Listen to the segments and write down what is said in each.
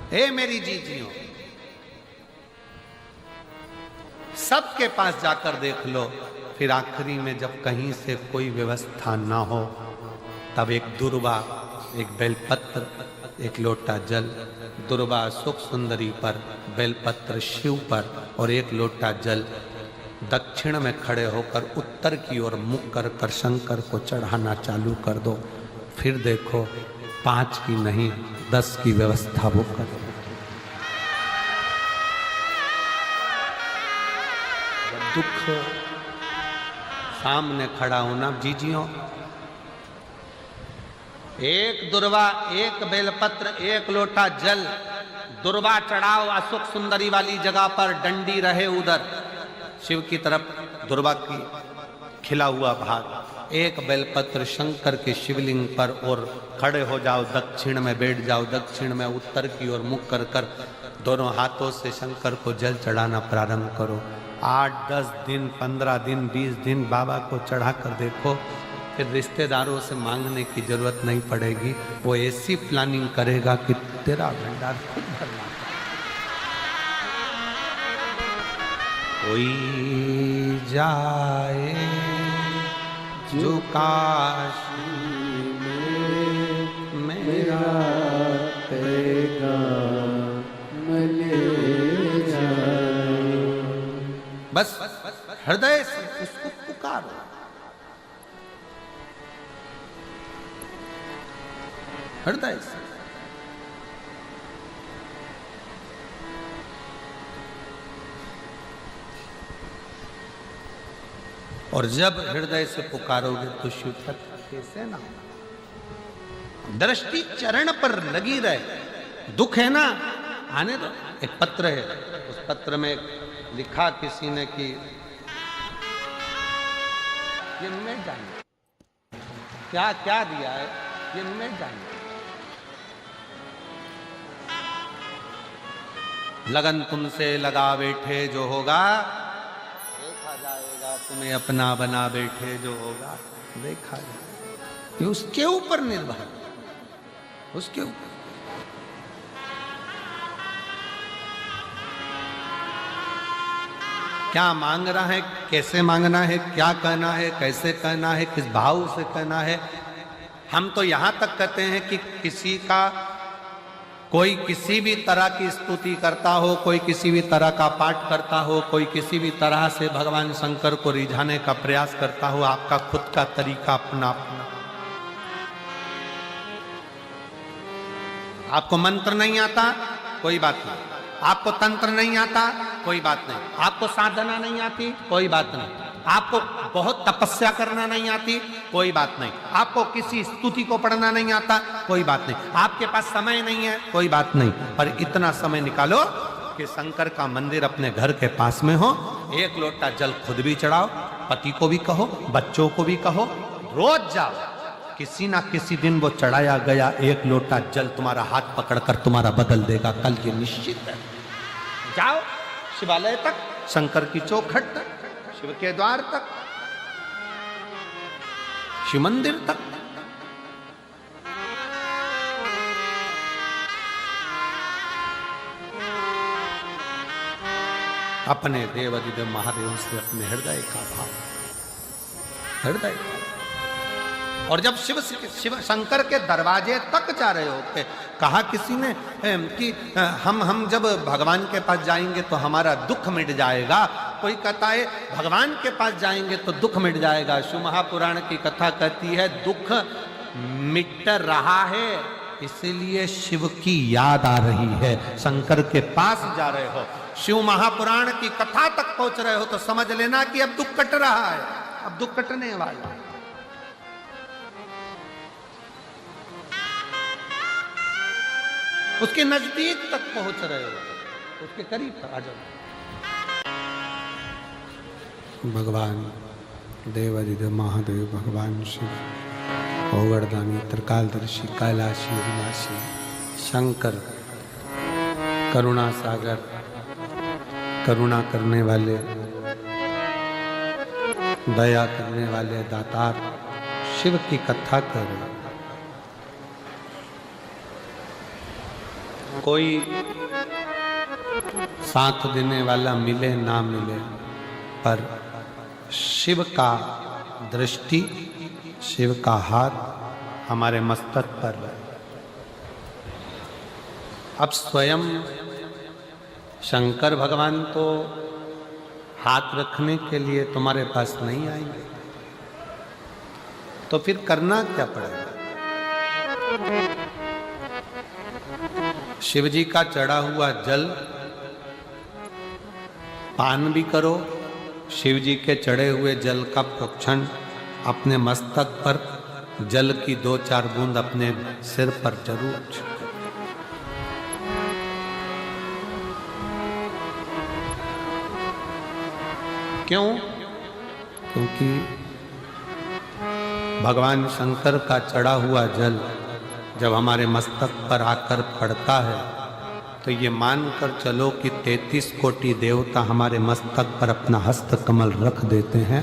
हे मेरी जीजियों, सबके पास जाकर देख लो, फिर आखिरी में जब कहीं से कोई व्यवस्था ना हो, तब एक दुर्वा, एक बेलपत्र, एक लोटा जल, दुर्वा सुख सुंदरी पर, बेलपत्र शिव पर और एक लोटा जल दक्षिण में खड़े होकर उत्तर की ओर मुख कर कर शंकर को चढ़ाना चालू कर दो। फिर देखो 5 की नहीं 10 की व्यवस्था वो कर दो। दुख सामने खड़ा होना जीजियों, एक दुर्वा, एक बेलपत्र, एक लोटा जल, दुर्वा चढ़ाओ असुख सुंदरी वाली जगह पर, डंडी रहे उधर शिव की तरफ, दुर्वा की खिला हुआ भाग, एक बेलपत्र शंकर के शिवलिंग पर और खड़े हो जाओ, दक्षिण में बैठ जाओ, दक्षिण में उत्तर की ओर मुख कर कर दोनों हाथों से शंकर को जल चढ़ाना प्रारंभ करो। 8-10 दिन, 15 दिन, 20 दिन बाबा को चढ़ा कर देखो, फिर रिश्तेदारों से मांगने की जरूरत नहीं पड़ेगी। वो ऐसी प्लानिंग करेगा कि तेरा भंडार खुद भरना। कोई जाए जो काशी में मेरा पैगाम ले जाए। बस हृदय से उसको पुकारो, हृदय से। और जब हृदय से पुकारोगे तो शिव तत्व कैसे ना हो। दृष्टि चरण पर लगी रहे। दुख है ना, आने दो। एक पत्र है, उस पत्र में लिखा किसी ने कि ये मैं जानू, क्या क्या दिया है ये मैं जानू। लगन तुमसे लगा बैठे जो होगा देखा जाएगा, तुम्हें अपना बना बैठे जो होगा देखा जाएगा। ये उसके ऊपर निर्भर, उसके ऊपर। क्या मांग रहा है, कैसे मांगना है, क्या कहना है, कैसे कहना है, किस भाव से कहना है। हम तो यहां तक कहते हैं कि किसी का कोई किसी भी तरह की स्तुति करता हो, कोई किसी भी तरह का पाठ करता हो, कोई किसी भी तरह से भगवान शंकर को रिझाने का प्रयास करता हो, आपका खुद का तरीका अपना अपना। आपको मंत्र नहीं आता, कोई बात नहीं। आपको तंत्र नहीं आता, कोई बात नहीं। आपको साधना नहीं आती, कोई बात नहीं। आपको बहुत तपस्या करना नहीं आती, कोई बात नहीं। आपको किसी स्तुति को पढ़ना नहीं आता, कोई बात नहीं। आपके पास समय नहीं है, कोई बात नहीं। पर इतना समय निकालो कि शंकर का मंदिर अपने घर के पास में हो। एक लोटा जल खुद भी चढ़ाओ, पति को भी कहो, बच्चों को भी कहो, रोज जाओ। किसी ना किसी दिन वो चढ़ाया गया एक लोटा जल तुम्हारा हाथ पकड़कर तुम्हारा बदल देगा, कल ये निश्चित है। जाओ शिवालय तक, शंकर की चौखट तक, शिव के द्वार तक, शिव मंदिर तक। अपने देवाधिदेव महादेव से अपने हृदय का भाव, हृदय। और जब शिव शंकर के दरवाजे तक जा रहे होते, कहा किसी ने कि हम जब भगवान के पास जाएंगे तो हमारा दुख मिट जाएगा। कोई कहता है भगवान के पास जाएंगे तो दुख मिट जाएगा। शिव महापुराण की कथा कहती है दुख मिट रहा है, इसीलिए शिव की याद आ रही है। शंकर के पास जा रहे हो, शिव महापुराण की कथा तक पहुंच रहे हो तो समझ लेना कि अब दुख कट रहा है, अब दुख कटने वाला है। उसके नजदीक तक पहुंच रहे हो, उसके करीब तक आ जाओ। भगवान देवाधिदेव महादेव, भगवान शिव, ओगरदानी, त्रिकालदर्शी, कैलाशी, विनाशी, शंकर, करुणा सागर, करुणा करने वाले, दया करने वाले दातार शिव की कथा करो। कोई साथ देने वाला मिले ना मिले, पर शिव का दृष्टि, शिव का हाथ हमारे मस्तक पर है। अब स्वयं शंकर भगवान तो हाथ रखने के लिए तुम्हारे पास नहीं आएंगे, तो फिर करना क्या पड़ेगा? शिव जी का चढ़ा हुआ जल पान भी करो, शिव जी के चढ़े हुए जल का प्रोक्षण अपने मस्तक पर, जल की 2-4 बूंद अपने सिर पर जरूर छिड़को। क्यों? क्योंकि भगवान शंकर का चढ़ा हुआ जल जब हमारे मस्तक पर आकर पड़ता है तो ये मानकर चलो कि 33 कोटि देवता हमारे मस्तक पर अपना हस्त कमल रख देते हैं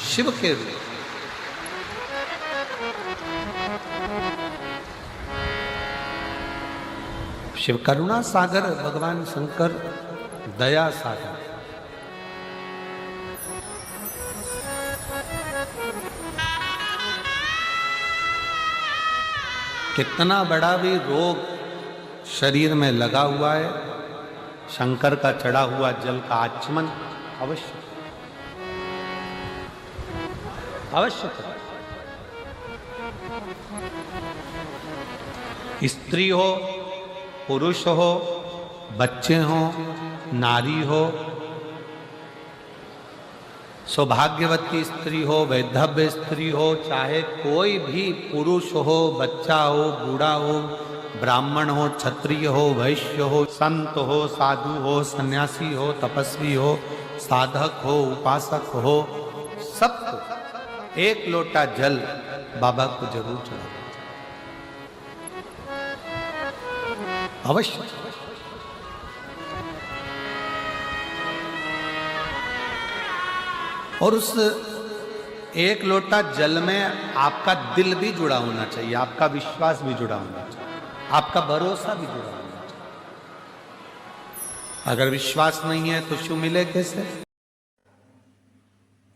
शिव के रूप। शिव करुणा सागर, भगवान शंकर दया सागर। कितना बड़ा भी रोग शरीर में लगा हुआ है, शंकर का चढ़ा हुआ जल का आचमन अवश्य अवश्य करें। स्त्री हो, पुरुष हो, बच्चे हो, नारी हो, सौभाग्यवती स्त्री हो, वैधव्य स्त्री हो, चाहे कोई भी पुरुष हो, बच्चा हो, बूढ़ा हो, ब्राह्मण हो, क्षत्रिय हो, वैश्य हो, संत हो, साधु हो, सन्यासी हो, तपस्वी हो, साधक हो, उपासक हो, सबको एक लोटा जल बाबा को जरूर चढ़ाना अवश्य। और उस एक लोटा जल में आपका दिल भी जुड़ा होना चाहिए, आपका विश्वास भी जुड़ा होना चाहिए, आपका भरोसा भी जुड़ा होना चाहिए। अगर विश्वास नहीं है तो शिव मिले कैसे?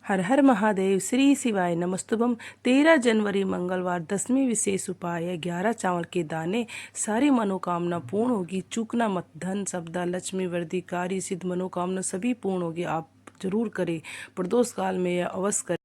हर हर महादेव। श्री शिवाय नमस्तुभम। 13 जनवरी मंगलवार, 10वीं विशेष उपाय 11 चावल के दाने, सारी मनोकामना पूर्ण होगी। चूकना मत। धन, सब्दा, लक्ष्मी, वृद्धि, कार्य सिद्ध, मनोकामना सभी पूर्ण होगी। आप जरूर करें, प्रदोष काल में यह अवश्य करें।